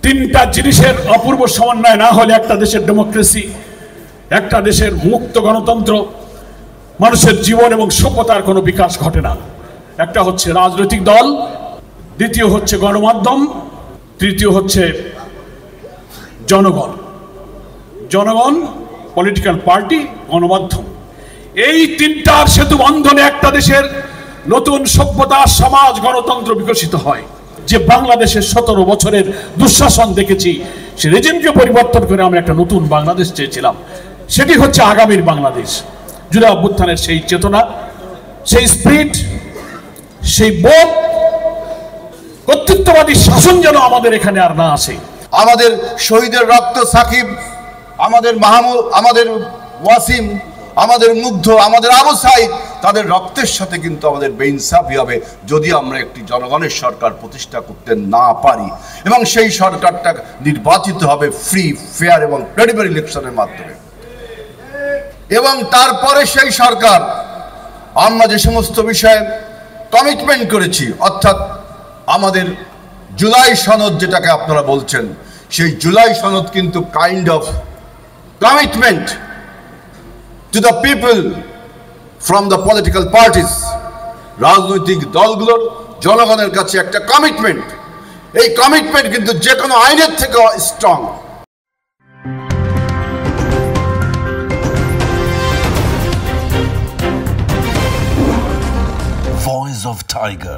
তিনটা জিনিসের অপূর্ব সমন্বয় না হলে একটা দেশের ডেমোক্রেসি, একটা দেশের মুক্ত গণতন্ত্র, মানুষের জীবন এবং সভ্যতার কোনো বিকাশ ঘটে না। একটা হচ্ছে রাজনৈতিক দল, দ্বিতীয় হচ্ছে গণমাধ্যম, তৃতীয় হচ্ছে জনগণ। জনগণ, পলিটিক্যাল পার্টি, গণমাধ্যম, এই তিনটার সেতু বন্ধনে একটা দেশের নতুন সভ্যতা, সমাজ, গণতন্ত্র বিকশিত হয়। যে বাংলাদেশের 17 বছরের দুঃশাসন দেখেছি, সে রেজিমকে পরিবর্তন করে আমরা একটা নতুন বাংলাদেশ চেয়েছিলাম। সেটি হচ্ছে আগামীর বাংলাদেশ। জুলাই অভ্যুত্থানের সেই চেতনা, সেই স্পিরিট, সেই বোধ, কর্তৃত্ববাদী শাসন যেন আমাদের এখানে আর না আসে। আমাদের শহীদের রক্ত সাকিব, আমাদের মাহমুদ, আমাদের ওয়াসিম, আমাদের মুগ্ধ, আমাদের আবু সাইদ, তাদের রক্তের সাথে কিন্তু আমাদের বেইনসাফি হবে যদি আমরা একটি জনগণের সরকার প্রতিষ্ঠা করতে না পারি। এবং সেই সরকারটা নির্বাচিত হবে ফ্রি, ফেয়ার এবং ক্রেডিবল ইলেকশনের মাধ্যমে। এবং তারপরে সেই সরকার আমরা যে সমস্ত বিষয়ে কমিটমেন্ট করেছি, অর্থাৎ আমাদের জুলাই সনদ যেটাকে আপনারা বলছেন, সেই জুলাই সনদ কিন্তু kind of commitment to the people from the political parties, রাজনৈতিক দলগুলোর জনগণের কাছে একটা কমিটমেন্ট। এই কমিটমেন্ট কিন্তু যে কোনো আইনের থেকে স্ট্রং। Voice of Tiger.